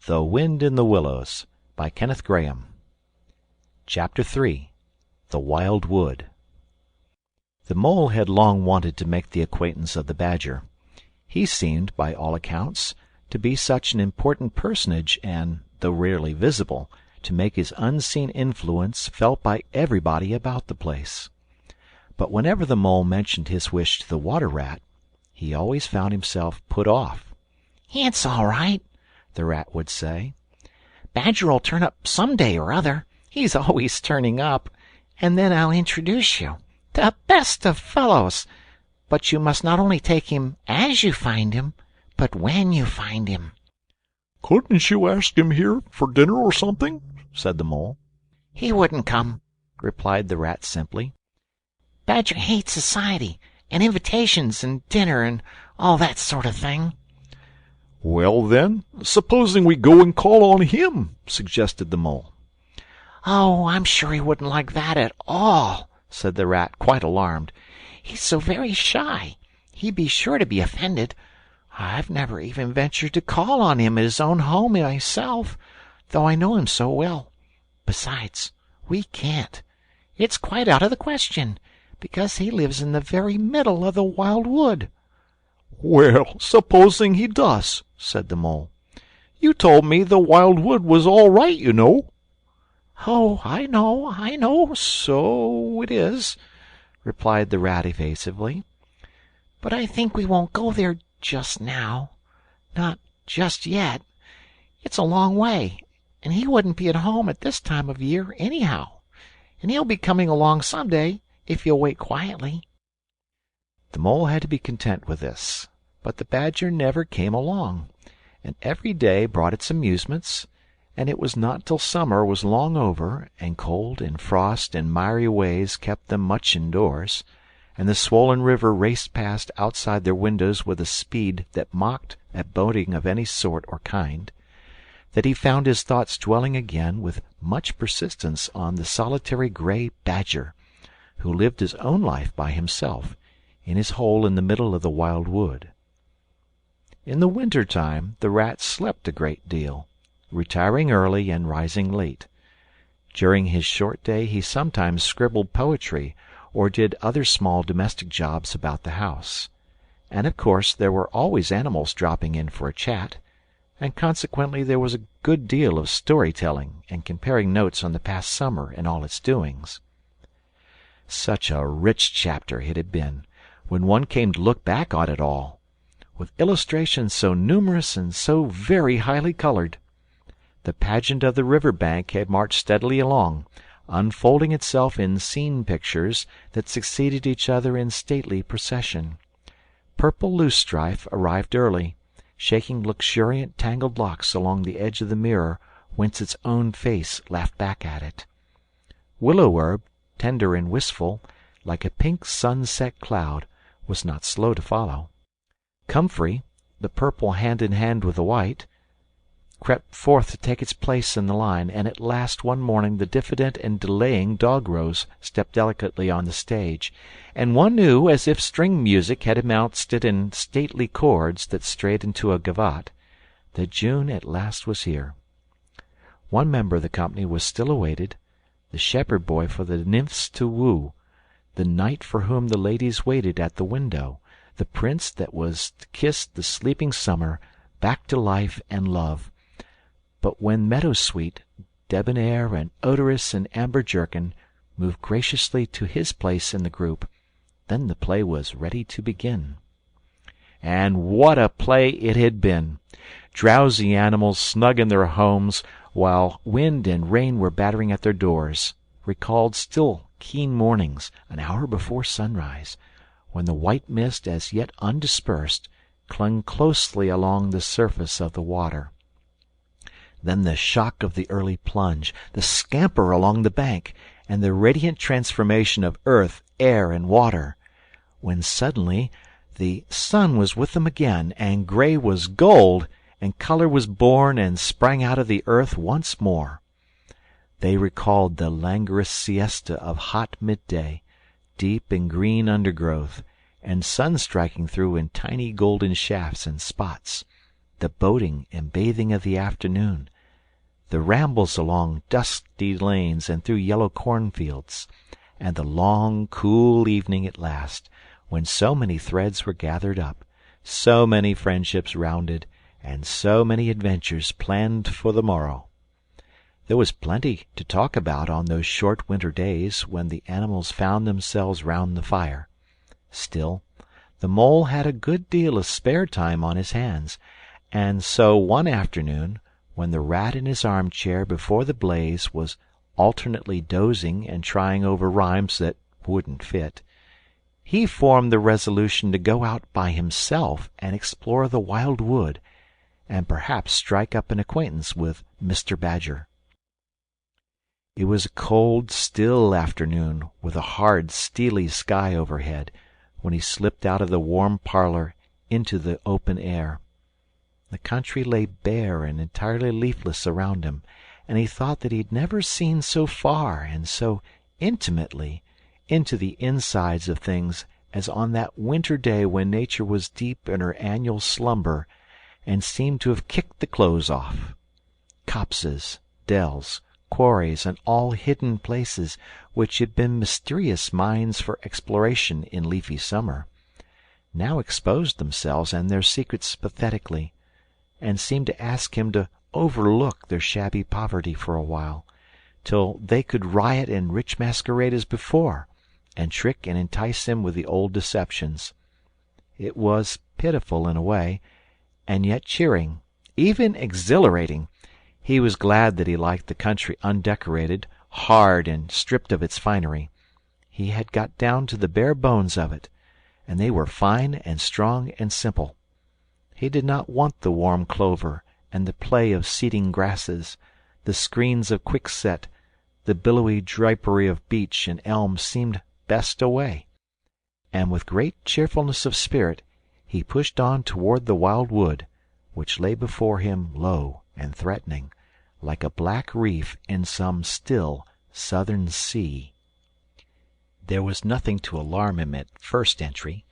The Wind in the Willows by Kenneth Grahame. Chapter 3 The Wild Wood. The Mole had long wanted to make the acquaintance of the Badger. He seemed, by all accounts, to be such an important personage and, though rarely visible, to make his unseen influence felt by everybody about the place. But whenever the Mole mentioned his wish to the Water Rat, he always found himself put off. "It's all right," the Rat would say. "Badger'll turn up some day or other. He's always turning up. And then I'll introduce you. The best of fellows! But you must not only take him as you find him, but when you find him." "Couldn't you ask him here for dinner or something?" said the Mole. "He wouldn't come," replied the Rat simply. "Badger hates society, and invitations, and dinner, and all that sort of thing." "Well, then, supposing we go and call on him," suggested the Mole. "Oh, I'm sure he wouldn't like that at all," said the Rat, quite alarmed. "He's so very shy. He'd be sure to be offended. I've never even ventured to call on him at his own home myself, though I know him so well. Besides, we can't. It's quite out of the question, because he lives in the very middle of the wild wood." "Well, supposing he does," said the Mole. "You told me the wild wood was all right, you know." "Oh, I know, so it is," replied the Rat evasively. "But I think we won't go there just now. Not just yet. It's a long way, and he wouldn't be at home at this time of year anyhow. And he'll be coming along some day, if you'll wait quietly." The Mole had to be content with this, but the Badger never came along, and every day brought its amusements, and it was not till summer was long over, and cold and frost and miry ways kept them much indoors, and the swollen river raced past outside their windows with a speed that mocked at boating of any sort or kind, that he found his thoughts dwelling again with much persistence on the solitary gray Badger, who lived his own life by himself, in his hole in the middle of the wild wood. In the winter time the Rat slept a great deal, retiring early and rising late. During his short day he sometimes scribbled poetry or did other small domestic jobs about the house, and of course there were always animals dropping in for a chat, and consequently there was a good deal of story-telling and comparing notes on the past summer and all its doings. Such a rich chapter it had been, when one came to look back on it all, with illustrations so numerous and so very highly colored. The pageant of the riverbank had marched steadily along, unfolding itself in scene pictures that succeeded each other in stately procession. Purple loosestrife arrived early, shaking luxuriant tangled locks along the edge of the mirror whence its own face laughed back at it. Willow herb, tender and wistful, like a pink sunset cloud, was not slow to follow. Comfrey, the purple hand in hand with the white, crept forth to take its place in the line, and at last one morning the diffident and delaying Dog-Rose stepped delicately on the stage, and one knew, as if string music had announced it in stately chords that strayed into a gavotte, that June at last was here. One member of the company was still awaited, the shepherd boy for the nymphs to woo, the knight for whom the ladies waited at the window, the prince that was to kiss the sleeping summer back to life and love. But when Meadowsweet, debonair and odorous in amber jerkin, moved graciously to his place in the group, then the play was ready to begin. And what a play it had been! Drowsy animals snug in their homes, while wind and rain were battering at their doors, recalled still keen mornings, an hour before sunrise, when the white mist, as yet undispersed, clung closely along the surface of the water. Then the shock of the early plunge, the scamper along the bank, and the radiant transformation of earth, air, and water, when suddenly the sun was with them again, and gray was gold, and color was born and sprang out of the earth once more. They recalled the languorous siesta of hot midday, deep in green undergrowth, and sun striking through in tiny golden shafts and spots, the boating and bathing of the afternoon, the rambles along dusty lanes and through yellow cornfields, and the long, cool evening at last, when so many threads were gathered up, so many friendships rounded, and so many adventures planned for the morrow. There was plenty to talk about on those short winter days when the animals found themselves round the fire. Still, the Mole had a good deal of spare time on his hands, and so one afternoon, when the Rat in his armchair before the blaze was alternately dozing and trying over rhymes that wouldn't fit, he formed the resolution to go out by himself and explore the wild wood, and perhaps strike up an acquaintance with Mr. Badger. It was a cold, still afternoon, with a hard, steely sky overhead, when he slipped out of the warm parlour into the open air. The country lay bare and entirely leafless around him, and he thought that he had never seen so far and so intimately into the insides of things as on that winter day when nature was deep in her annual slumber and seemed to have kicked the clothes off. Copses, dells, quarries, and all hidden places which had been mysterious mines for exploration in leafy summer, now exposed themselves and their secrets pathetically, and seemed to ask him to overlook their shabby poverty for a while, till they could riot in rich masquerade as before, and trick and entice him with the old deceptions. It was pitiful in a way, and yet cheering, even exhilarating. He was glad that he liked the country undecorated, hard, and stripped of its finery. He had got down to the bare bones of it, and they were fine and strong and simple. He did not want the warm clover and the play of seeding grasses, the screens of quickset, the billowy drapery of beech and elm seemed best away, and with great cheerfulness of spirit he pushed on toward the wild wood, which lay before him low and threatening, like a black reef in some still southern sea. There was nothing to alarm him at first entry.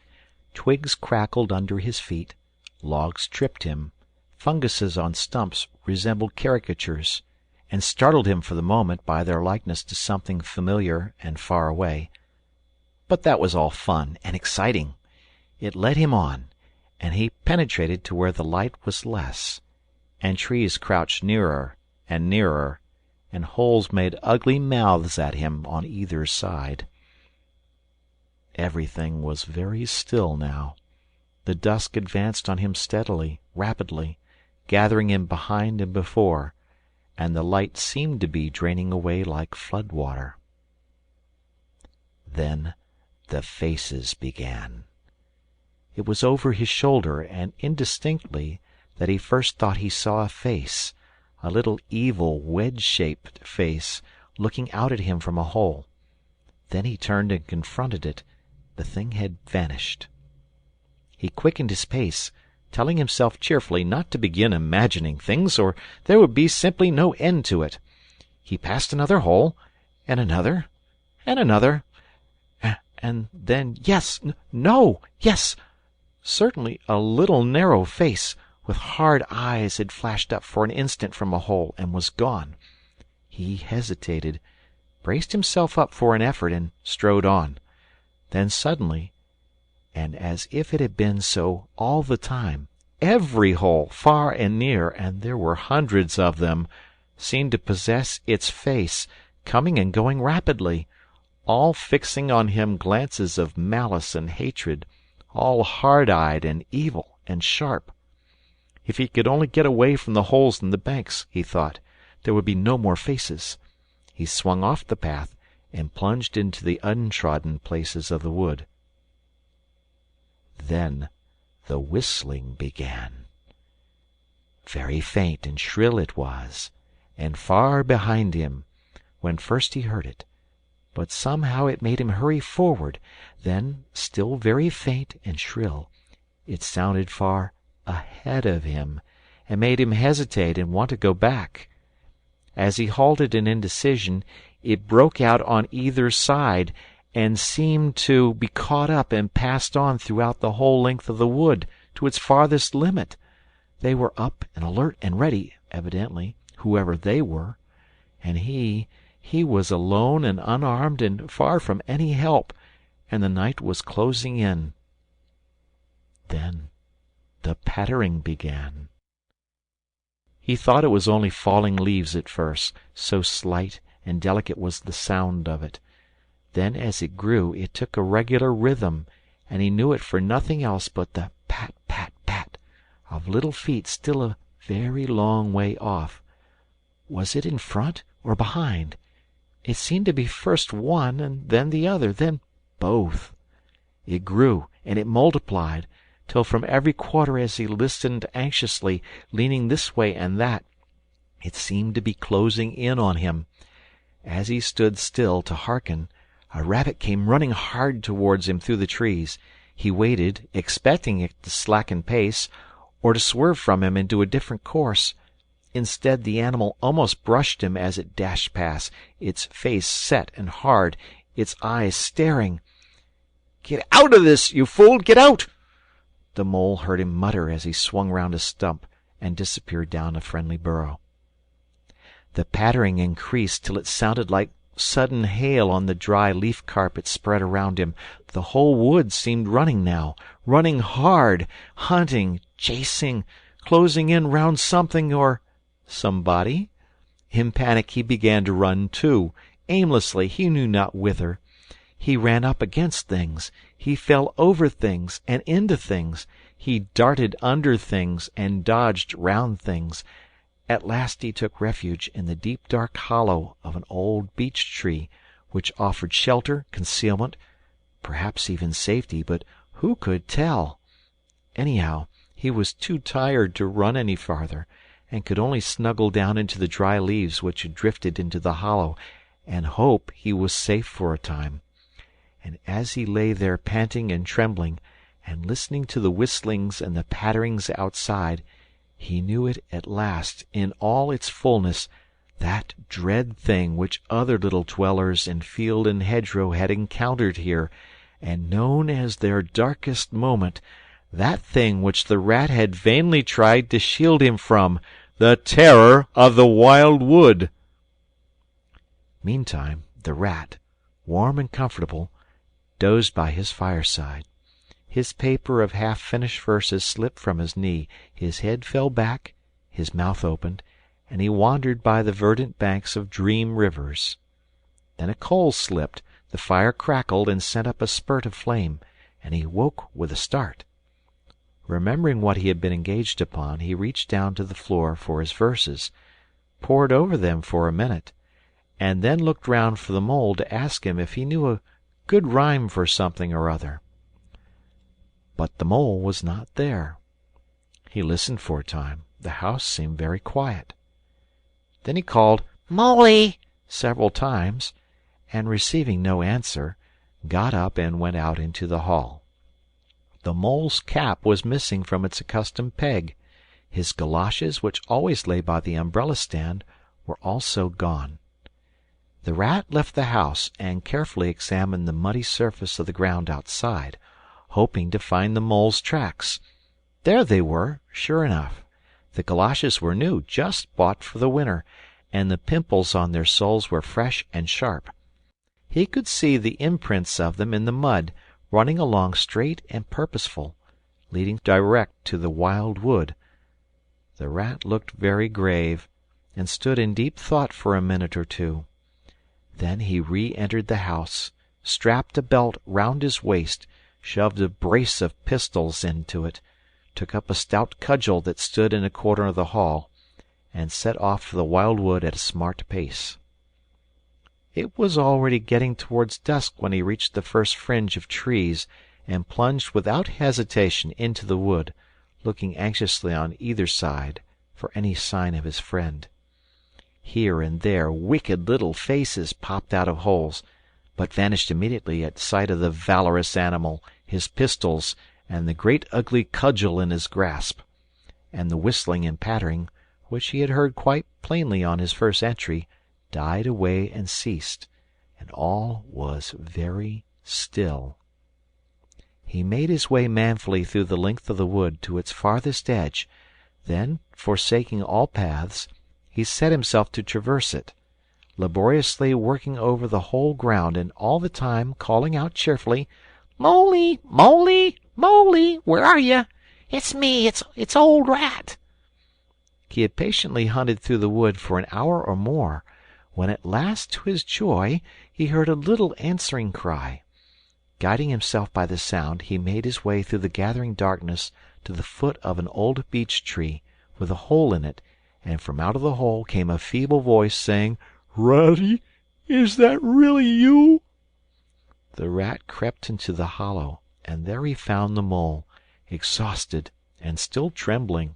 Twigs crackled under his feet, logs tripped him, funguses on stumps resembled caricatures, and startled him for the moment by their likeness to something familiar and far away. But that was all fun and exciting. It led him on, and he penetrated to where the light was less, and trees crouched nearer and nearer, and holes made ugly mouths at him on either side. Everything was very still now. The dusk advanced on him steadily, rapidly, gathering in behind and before, and the light seemed to be draining away like flood water. Then the faces began. It was over his shoulder, and indistinctly, that he first thought he saw a face, a little evil wedge-shaped face, looking out at him from a hole. Then he turned and confronted it. The thing had vanished. He quickened his pace, telling himself cheerfully not to begin imagining things, or there would be simply no end to it. He passed another hole, and another, and another, and then yes, certainly a little narrow face with hard eyes had flashed up for an instant from a hole and was gone. He hesitated, braced himself up for an effort, and strode on. Then suddenly, and as if it had been so all the time, every hole, far and near, and there were hundreds of them, seemed to possess its face, coming and going rapidly, all fixing on him glances of malice and hatred, all hard-eyed and evil and sharp. If he could only get away from the holes in the banks, he thought, there would be no more faces. He swung off the path and plunged into the untrodden places of the wood. Then the whistling began. Very faint and shrill it was, and far behind him, when first he heard it, but somehow it made him hurry forward. Then, still very faint and shrill, it sounded far ahead of him, and made him hesitate and want to go back. As he halted in indecision, it broke out on either side, and seemed to be caught up and passed on throughout the whole length of the wood to its farthest limit. They were up and alert and ready, evidently, whoever they were. And he was alone and unarmed and far from any help, and the night was closing in. Then the pattering began. He thought it was only falling leaves at first, so slight and delicate was the sound of it. Then as it grew it took a regular rhythm, and he knew it for nothing else but the pat, pat, pat of little feet still a very long way off. Was it in front or behind? It seemed to be first one and then the other, then both. It grew and it multiplied, till from every quarter as he listened anxiously, leaning this way and that, it seemed to be closing in on him. As he stood still to hearken, a rabbit came running hard towards him through the trees. He waited, expecting it to slacken pace, or to swerve from him into a different course. Instead, the animal almost brushed him as it dashed past, its face set and hard, its eyes staring. "Get out of this, you fool! Get out!" The mole heard him mutter as he swung round a stump and disappeared down a friendly burrow. The pattering increased till it sounded like sudden hail on the dry leaf carpet spread around him. The whole wood seemed running now, running hard, hunting, chasing, closing in round something or somebody. In panic he began to run too, aimlessly, he knew not whither. He ran up against things, he fell over things and into things, he darted under things and dodged round things. At last he took refuge in the deep dark hollow of an old beech tree, which offered shelter, concealment, perhaps even safety, but who could tell? Anyhow, he was too tired to run any farther, and could only snuggle down into the dry leaves which had drifted into the hollow, and hope he was safe for a time. And as he lay there panting and trembling, and listening to the whistlings and the patterings outside, he knew it at last in all its fullness, that dread thing which other little dwellers in field and hedgerow had encountered here, and known as their darkest moment, that thing which the rat had vainly tried to shield him from, the terror of the wild wood. Meantime the rat, warm and comfortable, dozed by his fireside. His paper of half-finished verses slipped from his knee, his head fell back, his mouth opened, and he wandered by the verdant banks of dream rivers. Then a coal slipped, the fire crackled and sent up a spurt of flame, and he woke with a start. Remembering what he had been engaged upon, he reached down to the floor for his verses, pored over them for a minute, and then looked round for the mole to ask him if he knew a good rhyme for something or other. But the mole was not there. He listened for a time. The house seemed very quiet. Then he called "Moley" several times, and receiving no answer, got up and went out into the hall. The mole's cap was missing from its accustomed peg. His galoshes, which always lay by the umbrella stand, were also gone. The rat left the house and carefully examined the muddy surface of the ground outside, hoping to find the mole's tracks. There they were, sure enough. The galoshes were new, just bought for the winter, and the pimples on their soles were fresh and sharp. He could see the imprints of them in the mud, running along straight and purposeful, leading direct to the wild wood. The rat looked very grave, and stood in deep thought for a minute or two. Then he re-entered the house, strapped a belt round his waist, shoved a brace of pistols into it, took up a stout cudgel that stood in a corner of the hall, and set off for the wild wood at a smart pace. It was already getting towards dusk when he reached the first fringe of trees, and plunged without hesitation into the wood, looking anxiously on either side for any sign of his friend. Here and there wicked little faces popped out of holes, but vanished immediately at sight of the valorous animal, his pistols, and the great ugly cudgel in his grasp. And the whistling and pattering, which he had heard quite plainly on his first entry, died away and ceased, and all was very still. He made his way manfully through the length of the wood to its farthest edge, Then, forsaking all paths, he set himself to traverse it, laboriously working over the whole ground, and all the time calling out cheerfully, "Moly, Moly, Moly, where are you? It's me, it's old Rat." He had patiently hunted through the wood for an hour or more, when at last, to his joy, he heard a little answering cry. Guiding himself by the sound, he made his way through the gathering darkness to the foot of an old beech tree with a hole in it, and from out of the hole came a feeble voice saying, "Ratty, is that really you?" The Rat crept into the hollow, and there he found the Mole, exhausted and still trembling.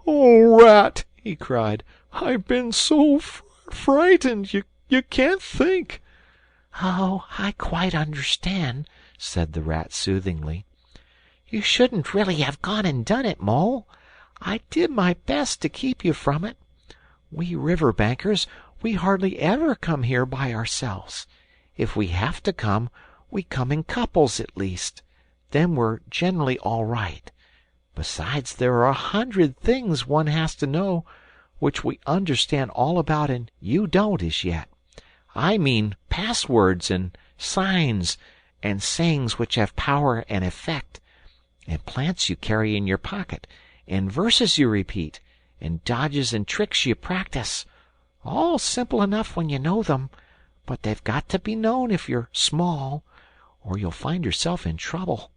"Oh, Rat!" he cried, "I've been so frightened, you can't think." "Oh, I quite understand," said the Rat soothingly. "You shouldn't really have gone and done it, Mole. I did my best to keep you from it. We riverbankers, we hardly ever come here by ourselves. If we have to come, we come in couples at least. Then we're generally all right. Besides, there are 100 things one has to know, which we understand all about and you don't as yet. I mean passwords and signs and sayings which have power and effect, and plants you carry in your pocket, and verses you repeat, and dodges and tricks you practice. All simple enough when you know them, but they've got to be known if you're small, or you'll find yourself in trouble.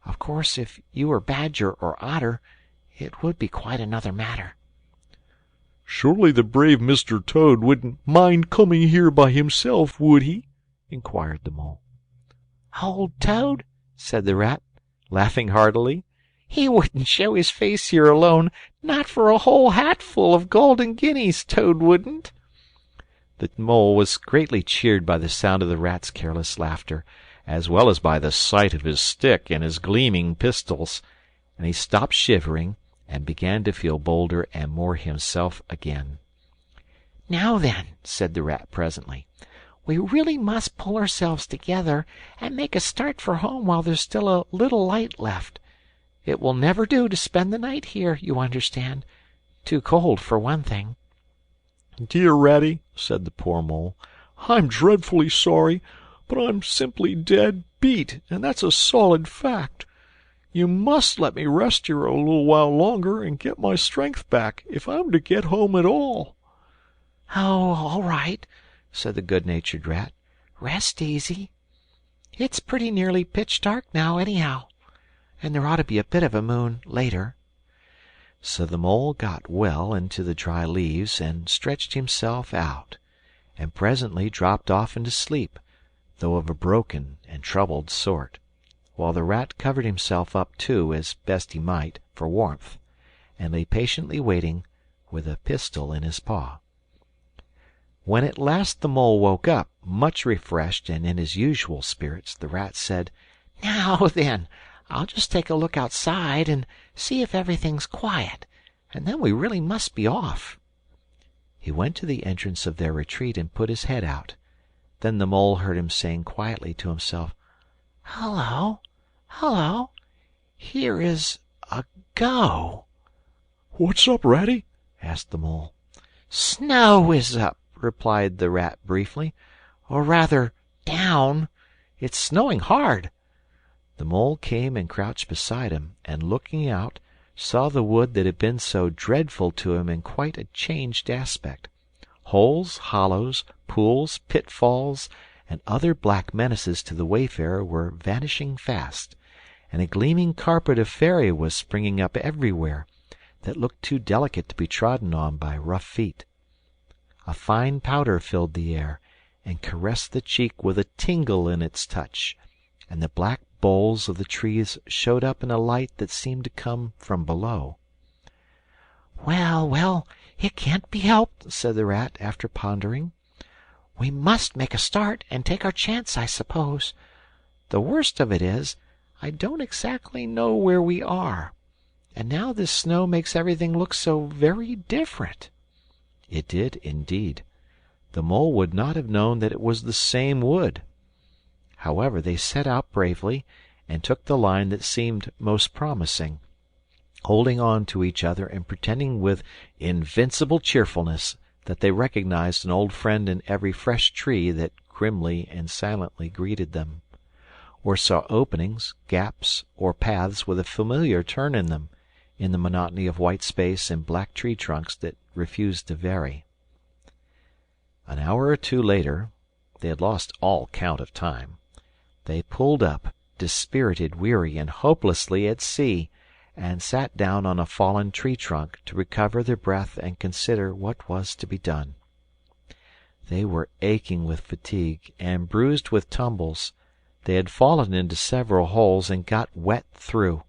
Of course, if you were Badger or Otter, it would be quite another matter." "Surely the brave Mr. Toad wouldn't mind coming here by himself, would he?" inquired the Mole. "Old Toad?" said the Rat, laughing heartily. "He wouldn't show his face here alone, not for a whole hatful of golden guineas, Toad wouldn't." The Mole was greatly cheered by the sound of the Rat's careless laughter, as well as by the sight of his stick and his gleaming pistols, and he stopped shivering and began to feel bolder and more himself again. "Now then," said the Rat presently, "we really must pull ourselves together and make a start for home while there's still a little light left. It will never do to spend the night here, you understand. Too cold, for one thing." "Dear Ratty," said the poor Mole, "I'm dreadfully sorry, but I'm simply dead beat, and that's a solid fact. You must let me rest here a little while longer and get my strength back, if I'm to get home at all." "Oh, all right," said the good-natured Rat. "Rest easy. It's pretty nearly pitch dark now, anyhow, and there ought to be a bit of a moon later." So the Mole got well into the dry leaves and stretched himself out, and presently dropped off into sleep, though of a broken and troubled sort, while the Rat covered himself up too as best he might for warmth, and lay patiently waiting with a pistol in his paw. When at last the Mole woke up, much refreshed and in his usual spirits, the Rat said, "Now then, I'll just take a look outside and see if everything's quiet, and then we really must be off." He went to the entrance of their retreat and put his head out. Then the Mole heard him saying quietly to himself, "Hullo, hullo, here is a go." "What's up, Ratty?" asked the Mole. "Snow is up," replied the Rat briefly, "or rather down. It's snowing hard." The Mole came and crouched beside him, and looking out, saw the wood that had been so dreadful to him in quite a changed aspect. Holes, hollows, pools, pitfalls, and other black menaces to the wayfarer were vanishing fast, and a gleaming carpet of fairy was springing up everywhere, that looked too delicate to be trodden on by rough feet. A fine powder filled the air, and caressed the cheek with a tingle in its touch, and the black boles of the trees showed up in a light that seemed to come from below. "Well, well, it can't be helped," said the Rat, after pondering. "We must make a start and take our chance, I suppose. The worst of it is, I don't exactly know where we are, and now this snow makes everything look so very different." It did, indeed. The Mole would not have known that it was the same wood. However, they set out bravely, and took the line that seemed most promising. holding on to each other and pretending with invincible cheerfulness that they recognized an old friend in every fresh tree that grimly and silently greeted them, or saw openings, gaps, or paths with a familiar turn in them, in the monotony of white space and black tree trunks that refused to vary. An hour or two later, they had lost all count of time, they pulled up, dispirited, weary, and hopelessly at sea, and sat down on a fallen tree trunk to recover their breath and consider what was to be done. They were aching with fatigue and bruised with tumbles. They had fallen into several holes and got wet through,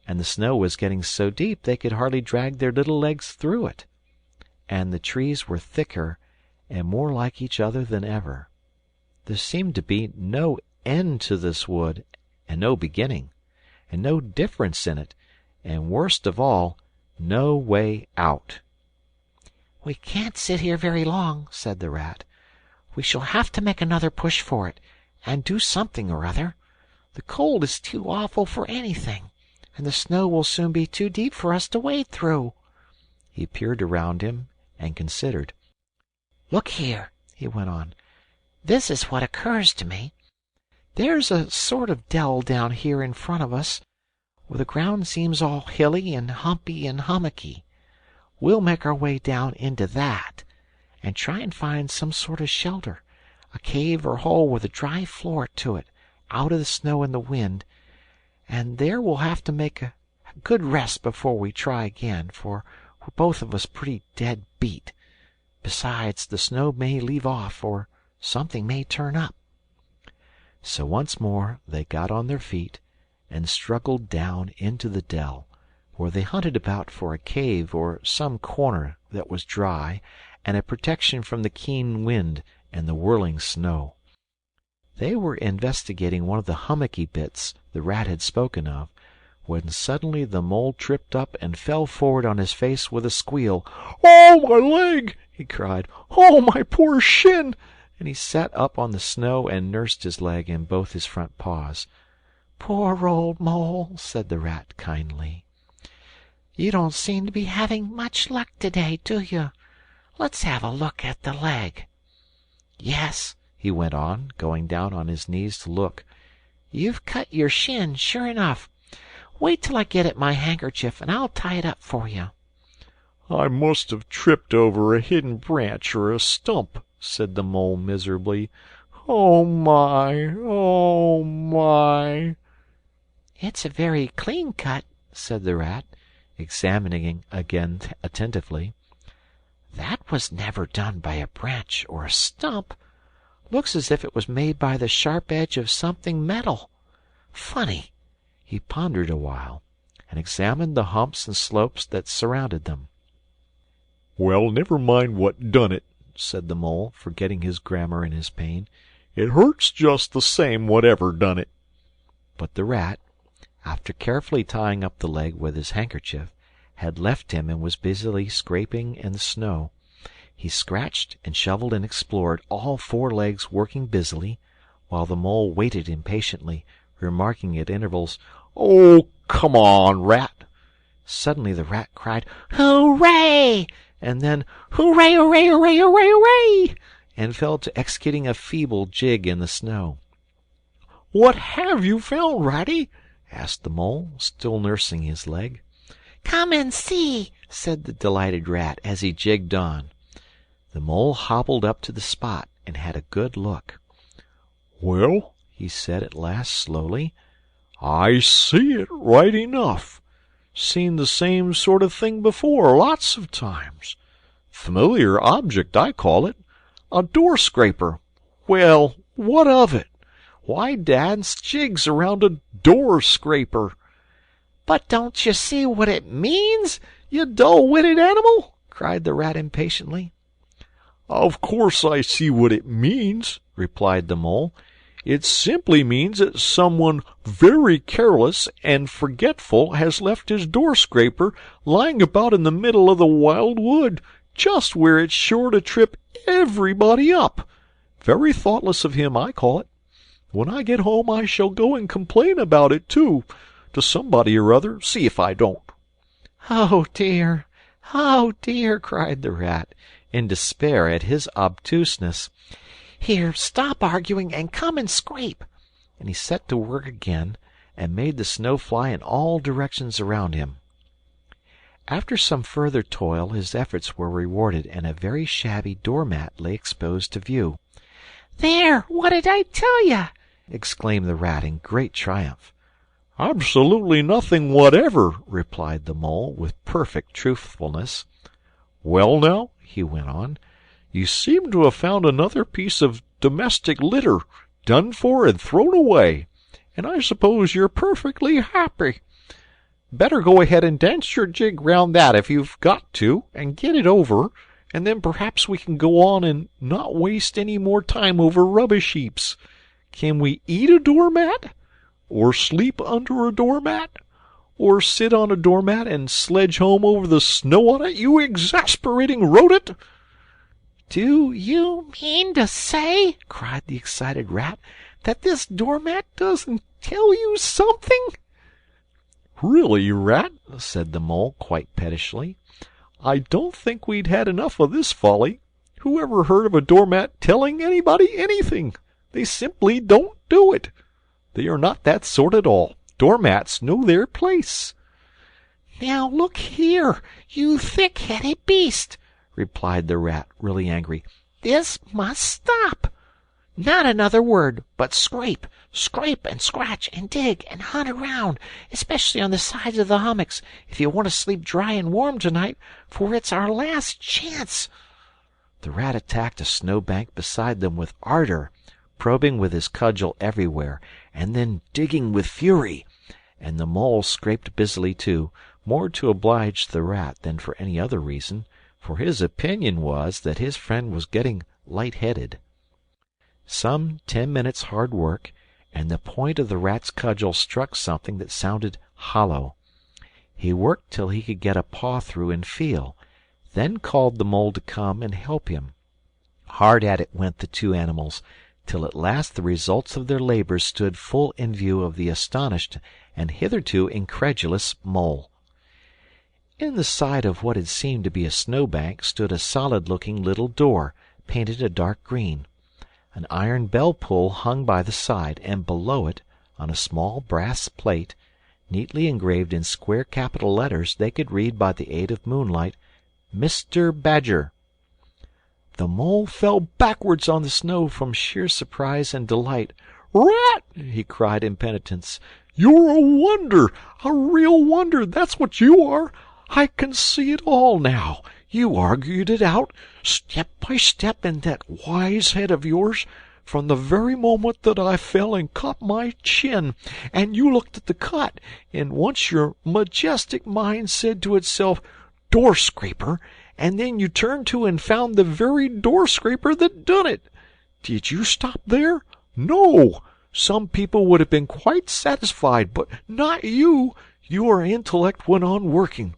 and the snow was getting so deep they could hardly drag their little legs through it. And the trees were thicker and more like each other than ever. There seemed to be no end to this wood, and no beginning, and no difference in it, and worst of all, no way out. "We can't sit here very long," said the Rat. "We shall have to make another push for it, and do something or other. The cold is too awful for anything, and the snow will soon be too deep for us to wade through." He peered around him and considered. "Look here," he went on. "This is what occurs to me. There's a sort of dell down here in front of us, where the ground seems all hilly and humpy and hummocky. We'll make our way down into that, and try and find some sort of shelter, a cave or hole with a dry floor to it, out of the snow and the wind, and there we'll have to make a good rest before we try again, for we're both of us pretty dead beat. Besides, the snow may leave off, or something may turn up." So once more they got on their feet and struggled down into the dell, where they hunted about for a cave or some corner that was dry and a protection from the keen wind and the whirling snow. They were investigating one of the hummocky bits the Rat had spoken of, when suddenly the Mole tripped up and fell forward on his face with a squeal. "Oh, my leg!" he cried. "Oh, my poor shin!" And he sat up on the snow and nursed his leg in both his front paws. "Poor old Mole," said the Rat kindly. "You don't seem to be having much luck today, do you? Let's have a look at the leg. Yes," he went on, going down on his knees to look, "you've cut your shin, sure enough. Wait till I get at my handkerchief, and I'll tie it up for you." "I must have tripped over a hidden branch or a stump," said the Mole miserably. "Oh, my! Oh, my!" "It's a very clean cut," said the Rat, examining again attentively. "That was never done by a branch or a stump. Looks as if it was made by the sharp edge of something metal. Funny." He pondered a while, and examined the humps and slopes that surrounded them. "Well, never mind what done it," said the Mole, forgetting his grammar in his pain. "It hurts just the same, whatever done it." But the Rat, after carefully tying up the leg with his handkerchief, had left him and was busily scraping in the snow. He scratched and shoveled and explored, all four legs working busily, while the Mole waited impatiently, remarking at intervals, "Oh, come on, Rat!" Suddenly the Rat cried, "Hooray!" and then, "Hooray, hooray, hooray, hooray, hooray!" and fell to executing a feeble jig in the snow. "What have you found, Ratty?" asked the Mole, still nursing his leg. "Come and see," said the delighted Rat as he jigged on. The Mole hobbled up to the spot and had a good look. "Well," he said at last slowly, "I see it right enough. Seen the same sort of thing before, lots of times. Familiar object, I call it. A door scraper. Well, what of it? Why dance jigs around a door scraper?" "But don't you see what it means, You dull-witted animal!" cried the Rat impatiently. "Of course I see what it means," replied the Mole. "It simply means that someone very careless and forgetful has left his door scraper lying about in the middle of the wild wood, just where it's sure to trip everybody up. Very thoughtless of him, I call it. When I get home I shall go and complain about it, too, to somebody or other, see if I don't." "Oh, dear! Oh, dear!" cried the Rat, in despair at his obtuseness. Here, stop arguing and come and scrape." And he set to work again and made the snow fly in all directions around him. After some further toil his efforts were rewarded, and a very shabby door-mat lay exposed to view. "There! What did I tell you?" exclaimed the Rat in great triumph. "Absolutely nothing whatever," replied the Mole, with perfect truthfulness. "Well, now," he went on, "you seem to have found another piece of domestic litter, done for and thrown away, and I suppose you're perfectly happy. Better go ahead and dance your jig round that if you've got to, and get it over, and then perhaps we can go on and not waste any more time over rubbish heaps. Can we eat a doormat? Or sleep under a doormat? Or sit on a doormat and sledge home over the snow on it, you exasperating rodent?" "Do you mean to say," cried the excited Rat, "that this doormat doesn't tell you something?" "Really, Rat," said the Mole quite pettishly, "I don't think we'd had enough of this folly. Who ever heard of a doormat telling anybody anything? They simply don't do it. They are not that sort at all. Doormats know their place." "Now look here, you thick-headed beast," replied the Rat, really angry. "This must stop. Not another word, but scrape, scrape and scratch and dig and hunt around, especially on the sides of the hummocks, if you want to sleep dry and warm tonight, for it's our last chance." The Rat attacked a snow bank beside them with ardor, probing with his cudgel everywhere, and then digging with fury, and the Mole scraped busily too, more to oblige the Rat than for any other reason, for his opinion was that his friend was getting light-headed. Some 10 minutes' hard work, and the point of the Rat's cudgel struck something that sounded hollow. He worked till he could get a paw through and feel, then called the Mole to come and help him. Hard at it went the two animals, till at last the results of their labors stood full in view of the astonished and hitherto incredulous Mole. In the side of what had seemed to be a snow-bank stood a solid-looking little door, painted a dark green. An iron bell-pull hung by the side, and below it, on a small brass plate, neatly engraved in square capital letters, they could read by the aid of moonlight, "Mr. Badger." The Mole fell backwards on the snow from sheer surprise and delight. "Rat!" he cried in penitence, "you're a wonder, a real wonder, that's what you are. I can see it all now. You argued it out, step by step, in that wise head of yours, from the very moment that I fell and caught my chin, and you looked at the cut, and once your majestic mind said to itself, 'Door-scraper,' and then you turned to and found the very door-scraper that done it. Did you stop there? No! Some people would have been quite satisfied, but not you. Your intellect went on working.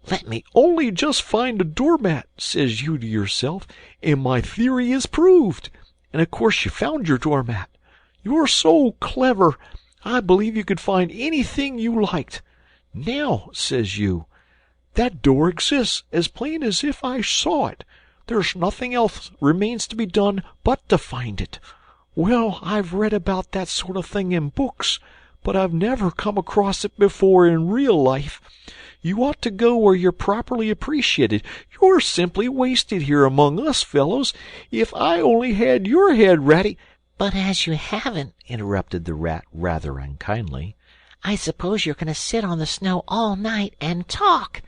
'Let me only just find a doormat,' says you to yourself, 'and my theory is proved.' And of course you found your doormat. You're so clever, I believe you could find anything you liked. 'Now,' says you, 'that door exists as plain as if I saw it. There's nothing else remains to be done but to find it.' Well, I've read about that sort of thing in books, but I've never come across it before in real life. You ought to go where you're properly appreciated. You're simply wasted here among us fellows. If I only had your head, Ratty—" "But as you haven't," interrupted the Rat rather unkindly, "I suppose you're going to sit on the snow all night and talk.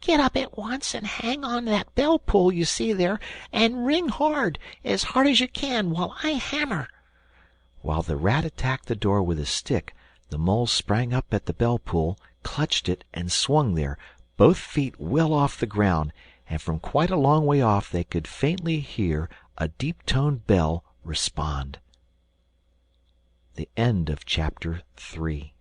Get up at once and hang on to that bell-pull you see there, and ring hard as you can, while I hammer." While the Rat attacked the door with his stick, the Mole sprang up at the bell-pull, clutched it, and swung there, both feet well off the ground, and from quite a long way off they could faintly hear a deep-toned bell respond. The end of chapter 3.